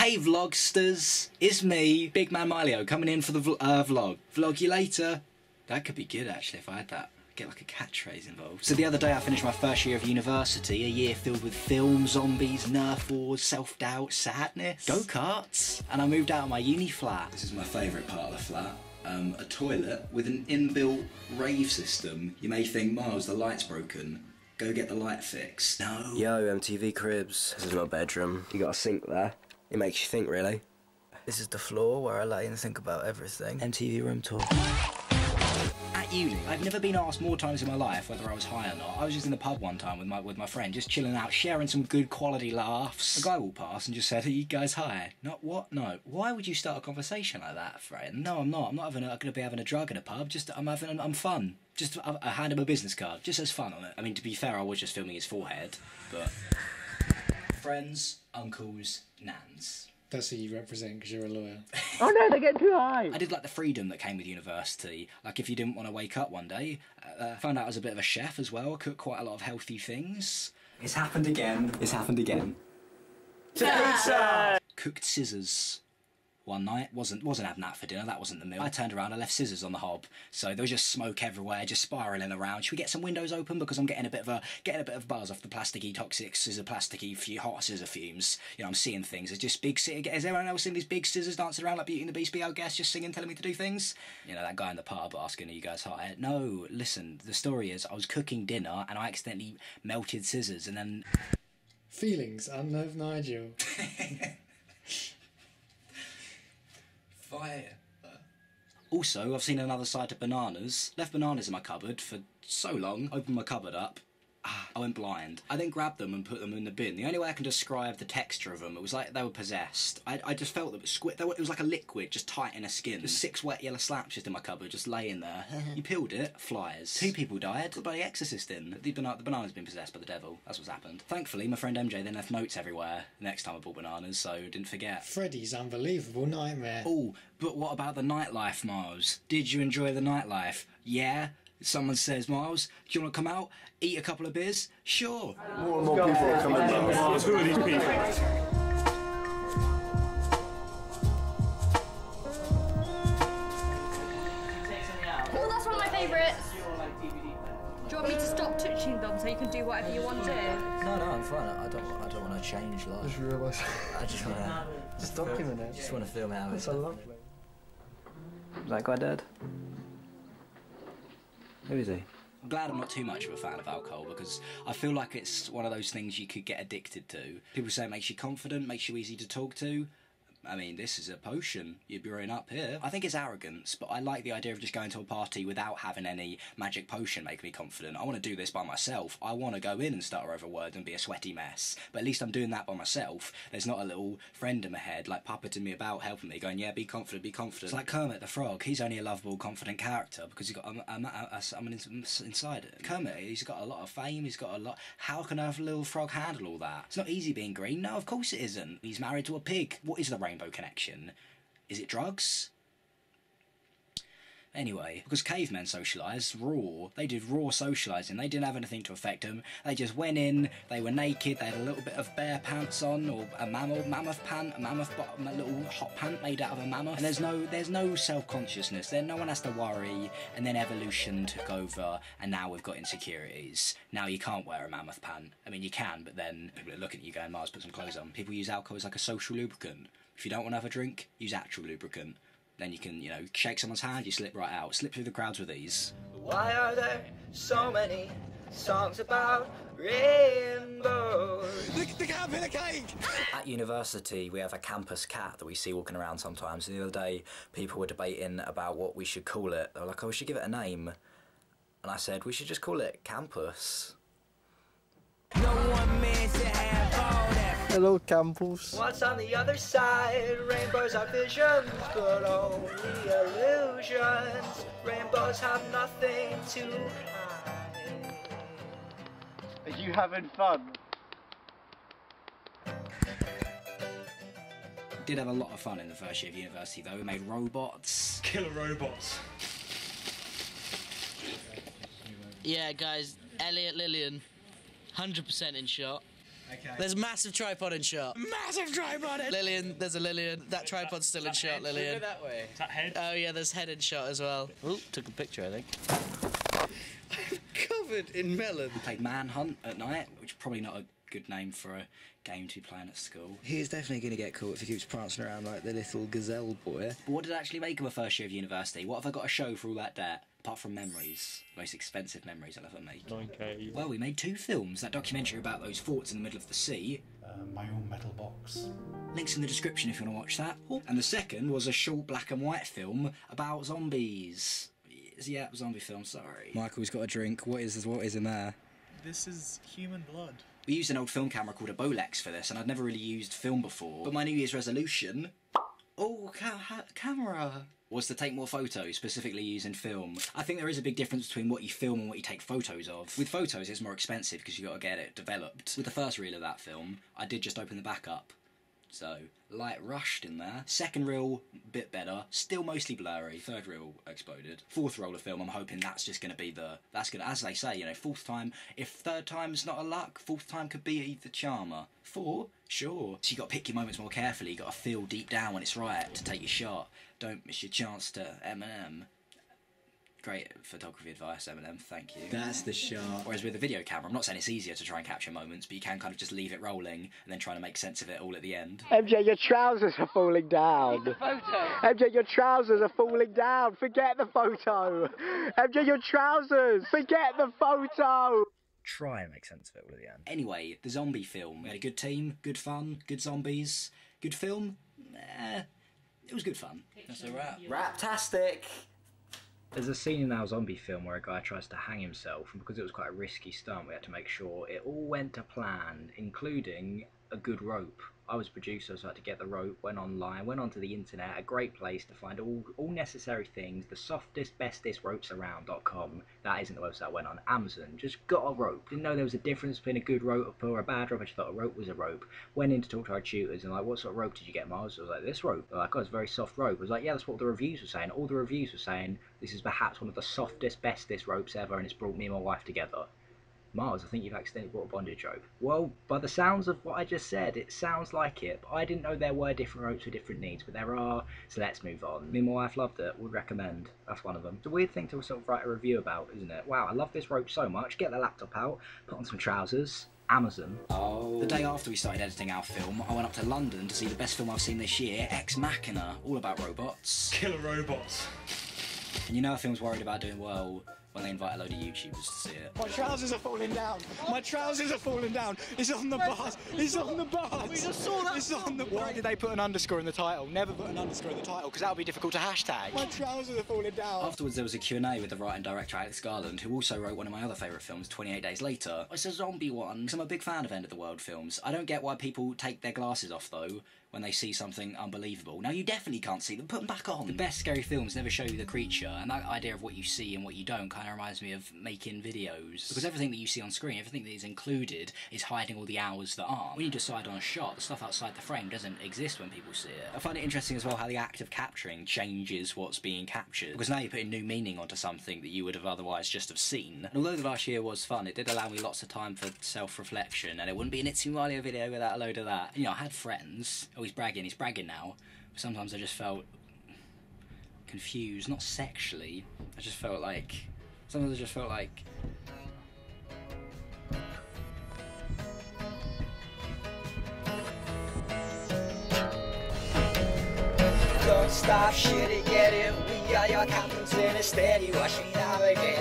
Hey vlogsters, it's me, Big Man Myleo, coming in for the vlog. Vlog you later. That could be good actually if I had that. Get like a catchphrase involved. So the other day I finished my first year of university, a year filled with film, zombies, nerf wars, self-doubt, sadness, go-karts, and I moved out of my uni flat. This is my favourite part of the flat. A toilet with an inbuilt rave system. You may think, Myles, the light's broken. Go get the light fixed. No. Yo, MTV Cribs. This is my bedroom. You got a sink there. It makes you think, really. This is the floor where I lay and think about everything. MTV room tour. At uni, I've never been asked more times in my life whether I was high or not. I was just in the pub one time with my friend, just chilling out, sharing some good quality laughs. A guy walked past and just said, "Are you guys high?" Not what? No. Why would you start a conversation like that, friend? No, I'm not. I'm not going to be having a drug in a pub. Just I'm fun. Just I hand him a business card. Just says fun on it. I mean, to be fair, I was just filming his forehead, but friends, uncles, nans. That's who you represent because you're a lawyer. Oh no, they get too high! I did like the freedom that came with university. Like if you didn't want to wake up one day, found out I was a bit of a chef as well. I cooked quite a lot of healthy things. It's happened again. It's happened again. Pizza! Cooked scissors. One night, wasn't having that for dinner, that wasn't the meal. I turned around, I left scissors on the hob, so there was just smoke everywhere, just spiralling around. Should we get some windows open because I'm getting a bit of buzz off the plasticky, toxic scissor, plasticky, hot scissor fumes. You know, I'm seeing things. There's just big scissors. Is everyone else seeing these big scissors dancing around like Beauty and the Beast? Be our guest, just singing, telling me to do things. You know, that guy in the pub asking, "Are you guys hot?" No, listen. The story is, I was cooking dinner and I accidentally melted scissors, and then Feelings, unknown Nigel. Fire. Also, I've seen another side to bananas. Left bananas in my cupboard for so long. Opened my cupboard up. I went blind. I then grabbed them and put them in the bin. The only way I can describe the texture of them, it was like they were possessed. I just felt them it was like a liquid just tight in a skin. Just 6 wet yellow slaps just in my cupboard, just laying there. You peeled it, flies. 2 people died. The bloody exorcist in. The banana's been possessed by the devil. That's what's happened. Thankfully, my friend MJ then left notes everywhere the next time I bought bananas, so I didn't forget. Freddy's unbelievable nightmare. Oh, but what about the nightlife, Myles? Did you enjoy the nightlife? Yeah? Someone says, "Myles, do you want to come out, eat a couple of beers?" Sure. More and more people are coming now. Myles, who are these people? Oh, that's one of my favourites. Do you want me to stop touching them so you can do whatever you want to do? No, I'm fine. I don't want to change life. Just realised. I just want to... Just document it. Just want to film how That's so lovely. Is that guy dead? Who is he? I'm glad I'm not too much of a fan of alcohol because I feel like it's one of those things you could get addicted to. People say it makes you confident, makes you easy to talk to. I mean, this is a potion. You'd be right up here. I think it's arrogance, but I like the idea of just going to a party without having any magic potion make me confident. I want to do this by myself. I want to go in and stutter over words and be a sweaty mess. But at least I'm doing that by myself. There's not a little friend in my head, like puppeting me about, helping me, going, "Yeah, be confident, be confident." It's like Kermit the Frog. He's only a lovable, confident character because he's got someone inside it. Kermit, he's got a lot of fame, he's got a lot... How can a little frog handle all that? It's not easy being green. No, of course it isn't. He's married to a pig. What is the rainbow connection? Is it drugs? Anyway, because cavemen socialised raw. They did raw socialising. They didn't have anything to affect them. They just went in, they were naked, they had a little bit of bear pants on, or a mammoth pant, a mammoth bottom, a little hot pant made out of a mammoth. And there's no self-consciousness. Then no one has to worry, and then evolution took over, and now we've got insecurities. Now you can't wear a mammoth pant. I mean, you can, but then people are looking at you going, "Myles, put some clothes on." People use alcohol as like a social lubricant. If you don't want to have a drink, use actual lubricant. Then you can, you know, shake someone's hand, you slip right out. Slip through the crowds with ease. Why are there so many songs about rainbows? The cat in a cake! At university, we have a campus cat that we see walking around sometimes. And the other day, people were debating about what we should call it. They were like, "Oh, we should give it a name." And I said, "We should just call it Campus." No one means to have all that. Hello, Campus. What's on the other side? Rainbows are visions, but only illusions. Rainbows have nothing to hide. Are you having fun? Did have a lot of fun in the first year of university though. We made robots. Killer robots. Yeah, guys, Elliot Lillian, 100% in shot. Okay. There's massive tripod in shot. Massive tripod in. Lillian, there's a Lillian. That tripod's still in shot, Lillian. Go that way. Is that head? Oh yeah, there's head in shot as well. Oh, took a picture, I think. I'm covered in melon. We played Manhunt at night, which is probably not a good name for a game to be playing at school. He's definitely going to get caught if he keeps prancing around like the little gazelle boy. But what did it actually make of a first year of university? What have I got to show for all that debt? Apart from memories. Most expensive memories I'll ever make. 9K. Well, we made 2 films. That documentary about those forts in the middle of the sea. My own metal box. Links in the description if you want to watch that. And the second was a short black and white film about zombies. Yeah, zombie film, sorry. Michael's got a drink. What is in there? This is human blood. We used an old film camera called a Bolex for this, and I'd never really used film before. But my New Year's resolution... Oh, camera! Was to take more photos, specifically using film. I think there is a big difference between what you film and what you take photos of. With photos, it's more expensive because you've got to get it developed. With the first reel of that film, I did just open the back up. So, light rushed in there. Second reel, bit better. Still mostly blurry. Third reel, exploded. Fourth roll of film, I'm hoping that's just going to be the... That's going to, as they say, you know, fourth time... If third time's not a luck, fourth time could be the charmer. 4? Sure. So you got to pick your moments more carefully. You got to feel deep down when it's right to take your shot. Don't miss your chance to Eminem. Great photography advice, Eminem, thank you. That's the shot. Whereas with a video camera, I'm not saying it's easier to try and capture moments, but you can kind of just leave it rolling and then try to make sense of it all at the end. MJ, your trousers are falling down. The photo. MJ, your trousers are falling down. Forget the photo. MJ, your trousers. Forget the photo. Try and make sense of it all at the end. Anyway, the zombie film. We had a good team, good fun, good zombies. Good film? It was good fun. That's a wrap. Raptastic! There's a scene in our zombie film where a guy tries to hang himself, and because it was quite a risky stunt, we had to make sure it all went to plan, including a good rope. I was producer, so I had to get the rope, went online, went onto the internet, a great place to find all necessary things, the softest, bestest ropes around.com. That isn't the website I went on. Amazon. Just got a rope. Didn't know there was a difference between a good rope or a bad rope. I just thought a rope was a rope. Went in to talk to our tutors and like, what sort of rope did you get, Myles? I was like, this rope. They're like, oh, it's a very soft rope. I was like, yeah, that's what the reviews were saying. All the reviews were saying this is perhaps one of the softest, bestest ropes ever, and it's brought me and my wife together. Myles, I think you've accidentally bought a bondage rope. Well, by the sounds of what I just said, it sounds like it, but I didn't know there were different ropes with different needs, but there are, so let's move on. Me and my wife loved it, would recommend. That's one of them. It's a weird thing to sort of write a review about, isn't it? Wow, I love this rope so much. Get the laptop out, put on some trousers. Amazon. Oh. The day after we started editing our film, I went up to London to see the best film I've seen this year, Ex Machina, all about robots. Killer robots. And you know a film's worried about doing well when they invite a load of YouTubers to see it. My trousers are falling down. My trousers are falling down. It's on the bars. It's on the bars. We just saw that. It's on the bars. Why did they put an underscore in the title? Never put an underscore in the title, because that would be difficult to hashtag. My trousers are falling down. Afterwards there was a Q&A with the writer and director Alex Garland, who also wrote one of my other favourite films, 28 Days Later. It's a zombie one, because I'm a big fan of End of the World films. I don't get why people take their glasses off, though, when they see something unbelievable. Now, you definitely can't see them. Put them back on. The best scary films never show you the creature, and that idea of what you see and what you don't kind of reminds me of making videos. Because everything that you see on screen, everything that is included, is hiding all the hours that aren't. When you decide on a shot, the stuff outside the frame doesn't exist when people see it. I find it interesting as well how the act of capturing changes what's being captured. Because now you're putting new meaning onto something that you would have otherwise just have seen. And although the last year was fun, it did allow me lots of time for self-reflection, and it wouldn't be an itsamemyleo video without a load of that. You know, I had friends. Oh, he's bragging now. But sometimes I just felt confused, not sexually. I just felt like... Sometimes I just felt like... Don't stop, shit, get it. We are your captains in a steady. Watch me navigate.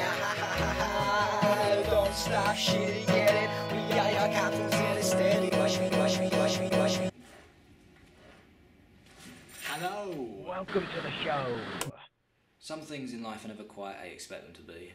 Don't stop, shit, get it. We are your captains in a steady. Watch me, watch me, watch me, watch me. Hello! Welcome to the show. Some things in life are never quite how you expect them to be.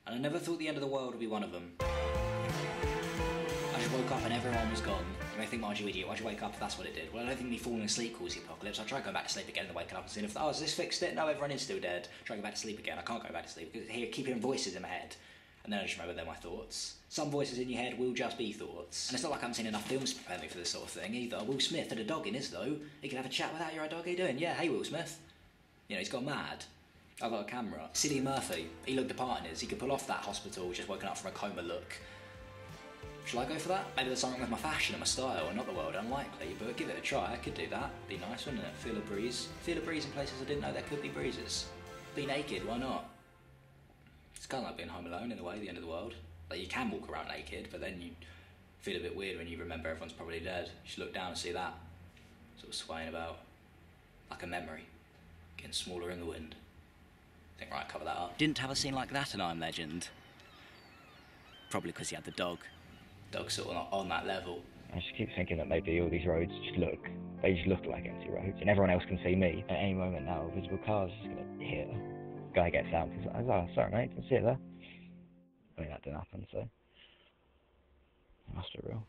And I never thought the end of the world would be one of them. I just woke up and everyone was gone. You may think, Marge, you idiot, why'd you wake up if that's what it did? Well, I don't think me falling asleep caused the apocalypse. I tried going back to sleep again and waking up and seeing if, oh, has this fixed it? No, everyone is still dead. Try going back to sleep again. I can't go back to sleep because here, keep hearing voices in my head. And then I just remember they're my thoughts. Some voices in your head will just be thoughts. And it's not like I haven't seen enough films to prepare me for this sort of thing either. Will Smith had a dog in his though. He can have a chat without your dog. How you doing? Yeah, hey Will Smith. You know, he's gone mad. I've got a camera. Cillian Murphy, he looked the part in his. He could pull off that hospital, just woken up from a coma look. Shall I go for that? Maybe there's something with my fashion and my style and not the world. Unlikely, but give it a try. I could do that. Be nice, wouldn't it? Feel a breeze. Feel a breeze in places I didn't know there could be breezes. Be naked, why not? It's kind of like being home alone in a way, the end of the world. Like, you can walk around naked, but then you feel a bit weird when you remember everyone's probably dead. You should look down and see that. Sort of swaying about. Like a memory. Getting smaller in the wind. I think, right, cover that up. Didn't have a scene like that in I'm Legend. Probably because he had the dog. Dog's sort of not on that level. I just keep thinking that maybe all these roads just look like empty roads, and everyone else can see me. At any moment now, a visible car's just gonna hit her. Guy gets out, he's like, oh, sorry mate, didn't see it there. I mean, that didn't happen, so it must be real.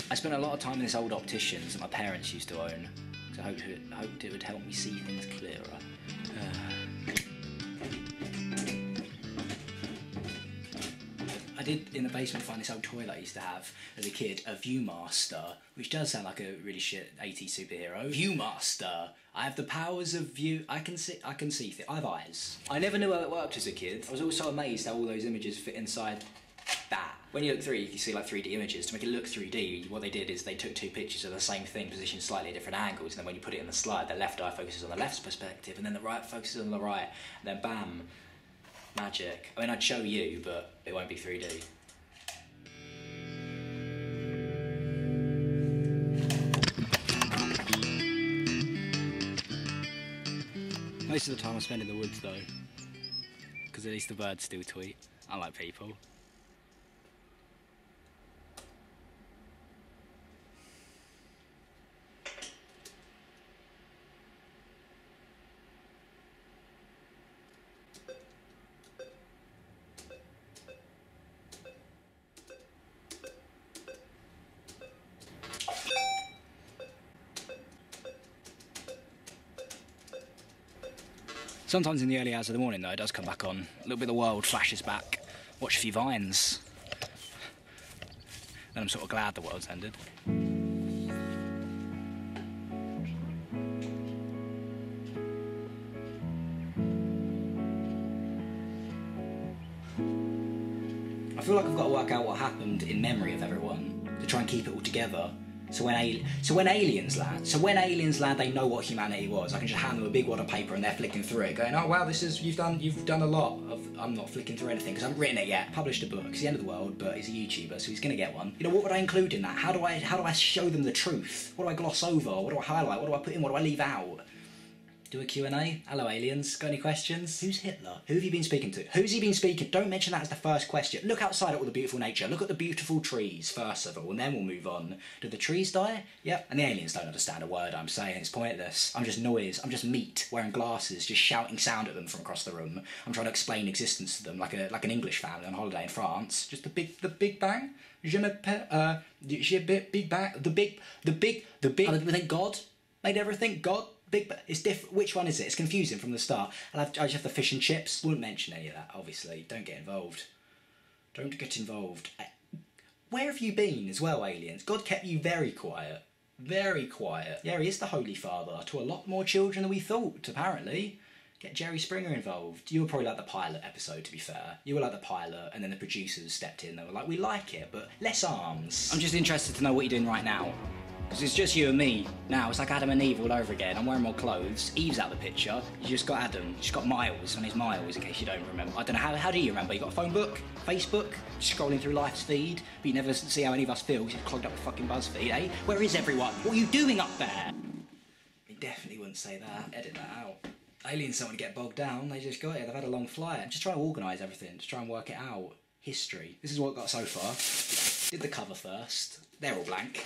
I spent a lot of time in this old opticians that my parents used to own, because I hoped it would help me see things clearer. I did, in the basement, find this old toy that I used to have as a kid, a Viewmaster, which does sound like a really shit 80s superhero. Viewmaster! I have the powers of view. I can see things. I have eyes. I never knew how it worked as a kid. I was also amazed how all those images fit inside that. When you look through, you can see like 3D images. To make it look 3D, what they did is they took two pictures of the same thing, positioned slightly at different angles, and then when you put it in the slide, the left eye focuses on the left perspective, and then the right focuses on the right, and then bam, magic. I mean, I'd show you, but it won't be 3D. Most of the time I spend in the woods though, because at least the birds still tweet, unlike people. Sometimes in the early hours of the morning though, it does come back on. A little bit of the world flashes back. Watch a few vines. Then I'm sort of glad the world's ended. I feel like I've got to work out what happened in memory of everyone to try and keep it all together. So when aliens land, they know what humanity was. I can just hand them a big wad of paper and they're flicking through it, going, "Oh wow, this is you've done a lot of." I'm not flicking through anything because I haven't written it yet. Published a book. It's the end of the world, but he's a YouTuber, so he's gonna get one. You know, what would I include in that? How do I show them the truth? What do I gloss over? What do I highlight? What do I put in? What do I leave out? Do a Q&A. Hello, aliens. Got any questions? Who's Hitler? Who have you been speaking to? Who's he been speaking? Don't mention that as the first question. Look outside at all the beautiful nature. Look at the beautiful trees, first of all, and then we'll move on. Do the trees die? Yep. And the aliens don't understand a word I'm saying. It's pointless. I'm just noise. I'm just meat, wearing glasses, just shouting sound at them from across the room. I'm trying to explain existence to them like an English family on holiday in France. Just the Big Bang? Je m'appelle, Big Bang? The big... I think God made everything? God? Big, it's different. Which one is it? It's confusing from the start. I just have the fish and chips. Wouldn't mention any of that, obviously. Don't get involved. Don't get involved. Where have you been as well, aliens? God kept you very quiet. Very quiet. Yeah, he is the Holy Father to a lot more children than we thought, apparently. Get Jerry Springer involved. You were probably like the pilot episode, to be fair. You were like the pilot, and then the producers stepped in. They were like, we like it, but less arms. I'm just interested to know what you're doing right now. Because it's just you and me now. It's like Adam and Eve all over again. I'm wearing more clothes. Eve's out of the picture. You just got Adam. You just got Myles. And he's Myles, in case you don't remember. I don't know, how do you remember? You got a phone book? Facebook? Just scrolling through life's feed? But you never see how any of us feel because you've clogged up the fucking BuzzFeed, eh? Where is everyone? What are you doing up there? He definitely wouldn't say that. Edit that out. Aliens don't want to get bogged down, they just got here, they've had a long flight. Just try to organise everything, just try and work it out. History. This is what I got so far. Did the cover first. They're all blank.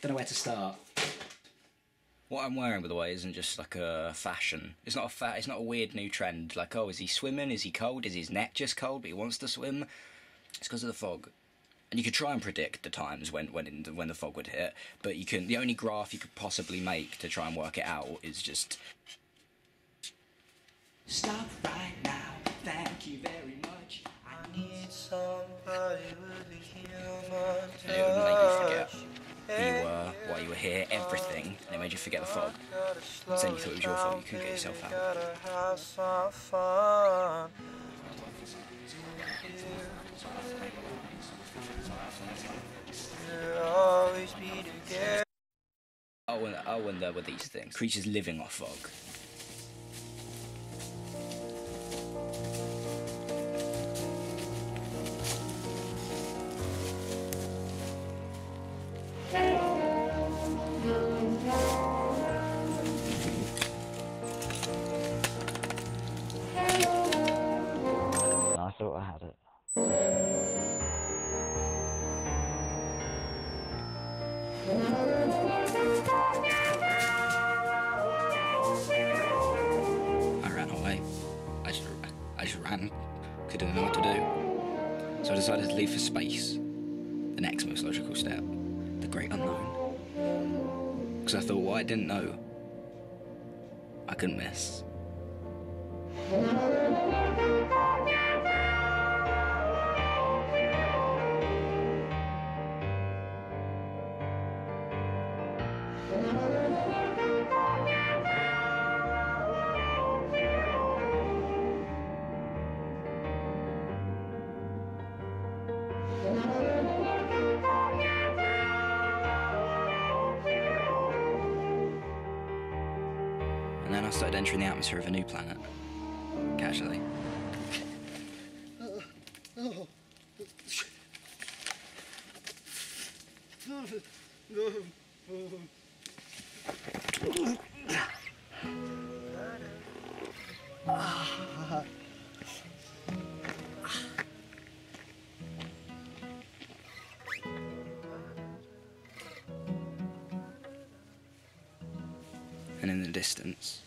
Don't know where to start. What I'm wearing, by the way, isn't just like a fashion. It's not a weird new trend. Like, oh, is he swimming? Is he cold? Is his neck just cold, but he wants to swim? It's because of the fog. And you could try and predict the times when the fog would hit, but the only graph you could possibly make to try and work it out is just... Stop right now, thank you very much. I need somebody with a human touch. And it would make you forget who you were, why you were here, everything. And it made you forget the fog. And then you thought it was your fault, you couldn't get yourself out. Oh, and there were these things. Creatures living off fog. I thought I had it. I ran away. I just ran. Couldn't know what to do. So I decided to leave for space. The next most logical step. The great unknown. Because I thought what I didn't know, I couldn't miss. And then I started entering the atmosphere of a new planet. Casually. And in the distance,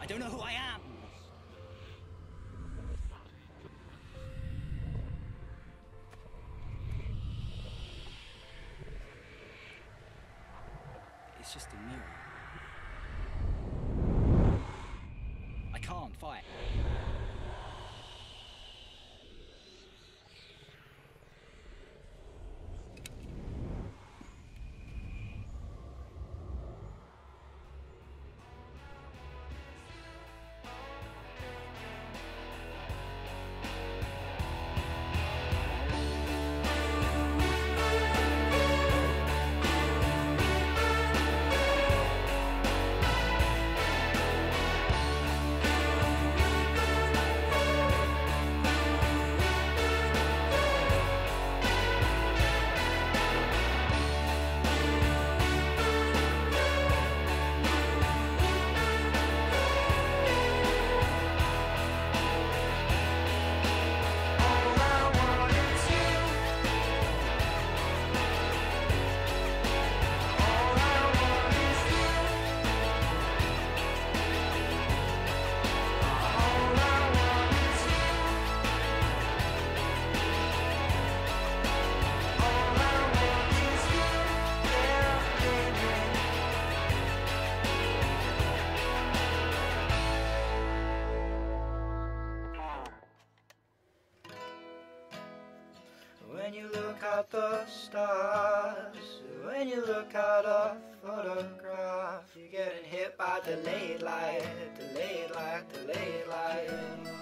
I don't know who I am. It's just a mirror. I can't fight. When you look at a photograph, you're getting hit by delayed light, delayed light, delayed light.